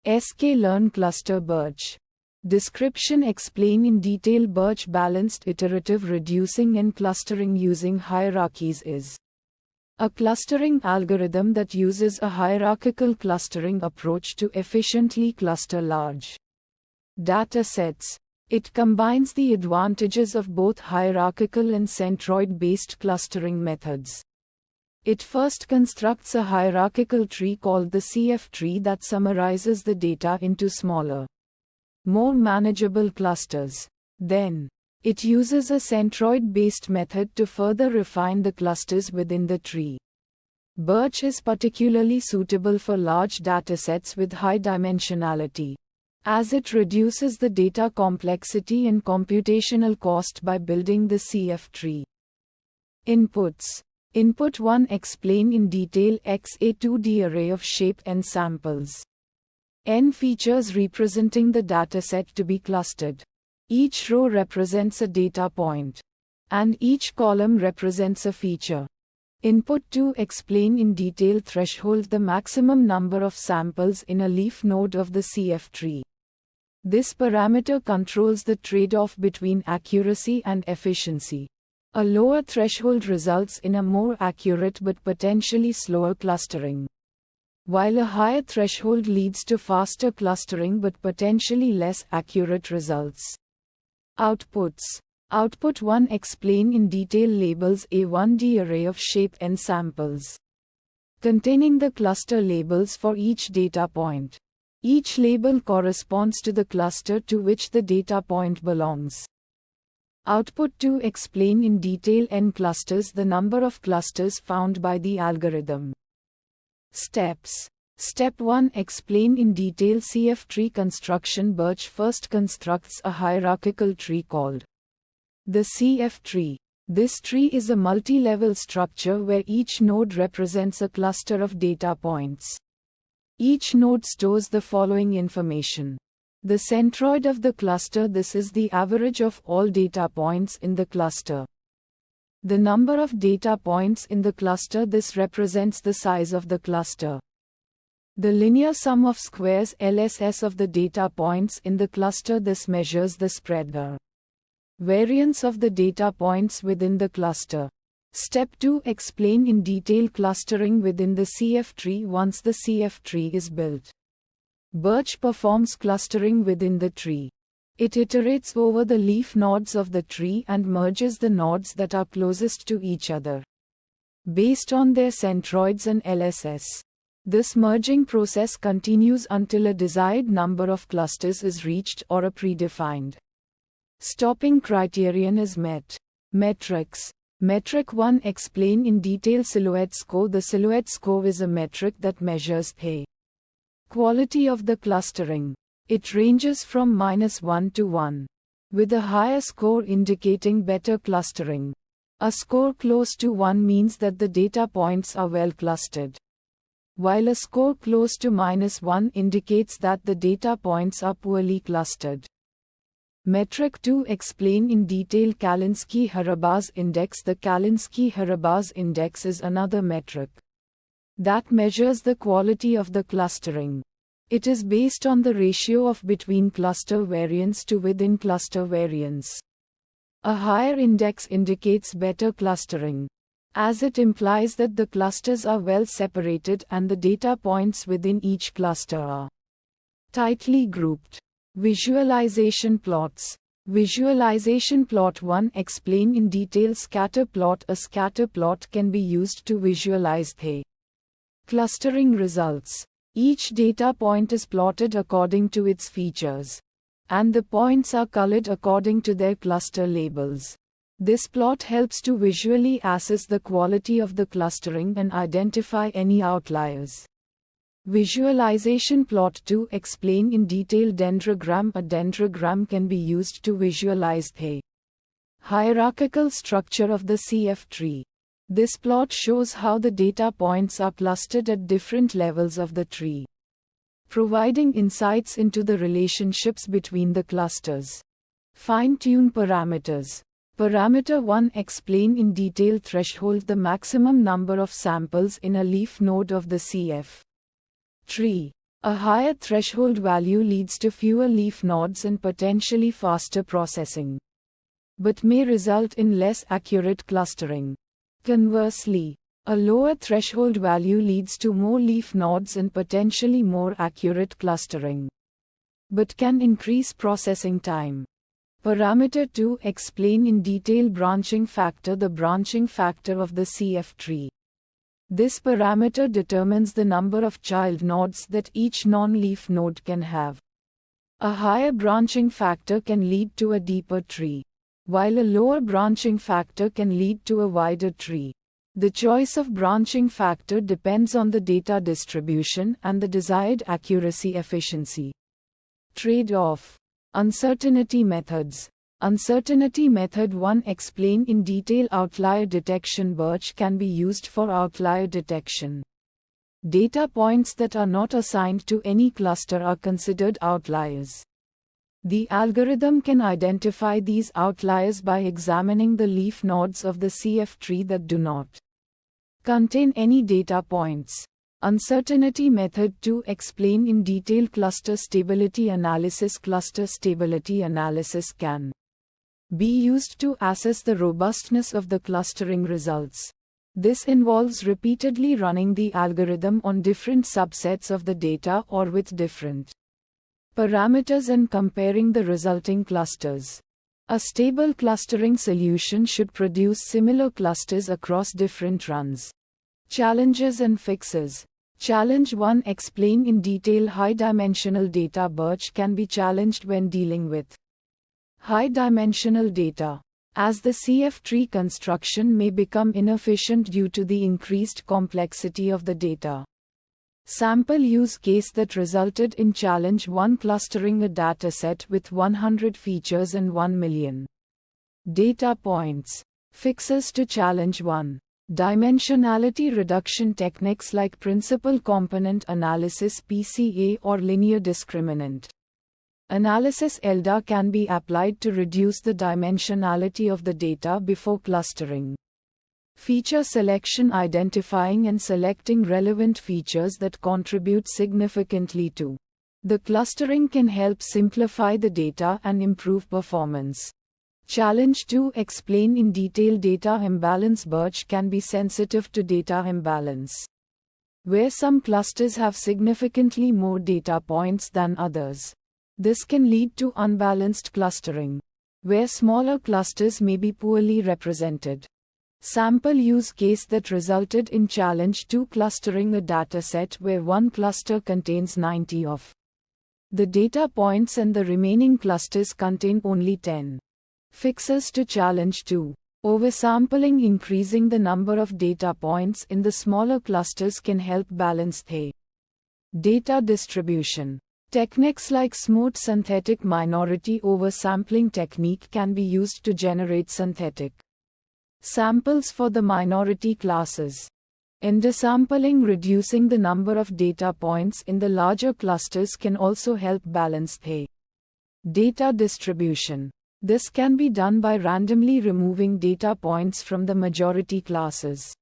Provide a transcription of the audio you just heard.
sklearn cluster BERT. Description: explain in detail BERT. Balanced iterative reducing and clustering using hierarchies is a clustering algorithm that uses a hierarchical clustering approach to efficiently cluster large data sets. It combines the advantages of both hierarchical and centroid-based clustering methods. It first constructs a hierarchical tree called the CF tree that summarizes the data into smaller, more manageable clusters. Then, it uses a centroid-based method to further refine the clusters within the tree. BERT is particularly suitable for large datasets with high dimensionality, as it reduces the data complexity and computational cost by building the CF tree. Inputs. Input 1. Explain in detail X a 2D array of shape n samples. N features representing the dataset to be clustered. Each row represents a data point, and each column represents a feature. Input 2. Explain in detail threshold the maximum number of samples in a leaf node of the CF tree. This parameter controls the trade-off between accuracy and efficiency. A lower threshold results in a more accurate but potentially slower clustering, while a higher threshold leads to faster clustering but potentially less accurate results. Outputs. Output 1. Explain in detail labels a 1D array of shape n samples, containing the cluster labels for each data point. Each label corresponds to the cluster to which the data point belongs. Output 2. Explain in detail n clusters, the number of clusters found by the algorithm. Steps. Step 1. Explain in detail CF tree construction. BERT first constructs a hierarchical tree called the CF tree. This tree is a multi-level structure where each node represents a cluster of data points. Each node stores the following information. The centroid of the cluster. This is the average of all data points in the cluster. The number of data points in the cluster. This represents the size of the cluster. The linear sum of squares LSS of the data points in the cluster. This measures the spread or variance of the data points within the cluster. Step 2. Explain in detail clustering within the CF tree. Once the CF tree is built, BERT performs clustering within the tree. It iterates over the leaf nodes of the tree and merges the nodes that are closest to each other, based on their centroids and LSS. This merging process continues until a desired number of clusters is reached or a predefined stopping criterion is met. Metrics. Metric 1. Explain in detail silhouette score. The silhouette score is a metric that measures the quality of the clustering. It ranges from -1 to 1, with a higher score indicating better clustering. A score close to 1 means that the data points are well clustered, while a score close to -1 indicates that the data points are poorly clustered. Metric 2. Explain in detail Kalinski-Haraba's index. The Kalinski-Haraba's index is another metric that measures the quality of the clustering. It is based on the ratio of between cluster variance to within cluster variance. A higher index indicates better clustering, as it implies that the clusters are well separated and the data points within each cluster are tightly grouped. Visualization plots. Visualization plot 1. Explain in detail scatter plot. A scatter plot can be used to visualize the clustering results. Each data point is plotted according to its features, and the points are colored according to their cluster labels. This plot helps to visually assess the quality of the clustering and identify any outliers. Visualization plot 2. Explain in detail dendrogram. A dendrogram can be used to visualize the hierarchical structure of the CF tree. This plot shows how the data points are clustered at different levels of the tree, providing insights into the relationships between the clusters. Fine-tune parameters. Parameter 1. Explain in detail threshold. The maximum number of samples in a leaf node of the CF tree. A higher threshold value leads to fewer leaf nodes and potentially faster processing, but may result in less accurate clustering. Conversely, a lower threshold value leads to more leaf nodes and potentially more accurate clustering, but can increase processing time. Parameter 2. Explain in detail branching factor. The branching factor of the CF tree. This parameter determines the number of child nodes that each non-leaf node can have. A higher branching factor can lead to a deeper tree, while a lower branching factor can lead to a wider tree. The choice of branching factor depends on the data distribution and the desired accuracy efficiency. Trade-off. Uncertainty methods. Uncertainty method 1. Explain in detail outlier detection. BERT can be used for outlier detection. Data points that are not assigned to any cluster are considered outliers. The algorithm can identify these outliers by examining the leaf nodes of the CF tree that do not contain any data points. Uncertainty method 2. Explain in detail cluster stability analysis. Cluster stability analysis can be used to assess the robustness of the clustering results. This involves repeatedly running the algorithm on different subsets of the data or with different parameters and comparing the resulting clusters. A stable clustering solution should produce similar clusters across different runs. Challenges and fixes. Challenge 1. Explain in detail high-dimensional data. BERT can be challenged when dealing with high-dimensional data, as the CF tree construction may become inefficient due to the increased complexity of the data. Sample use case that resulted in challenge 1. Clustering a dataset with 100 features and 1 million data points. Fixes to challenge 1. Dimensionality reduction techniques like principal component analysis (PCA) or linear discriminant analysis (LDA) can be applied to reduce the dimensionality of the data before clustering. Feature selection. Identifying and selecting relevant features that contribute significantly to the clustering can help simplify the data and improve performance. Challenge 2. Explain in detail data imbalance. BERT can be sensitive to data imbalance, where some clusters have significantly more data points than others. This can lead to unbalanced clustering, where smaller clusters may be poorly represented. Sample use case that resulted in challenge 2. Clustering a dataset where one cluster contains 90 of the data points and the remaining clusters contain only 10. Fixes to challenge 2. Oversampling. Increasing the number of data points in the smaller clusters can help balance the data distribution. Techniques like smooth synthetic minority oversampling technique can be used to generate synthetic samples for the minority classes. Undersampling. Reducing the number of data points in the larger clusters can also help balance the data distribution. This can be done by randomly removing data points from the majority classes.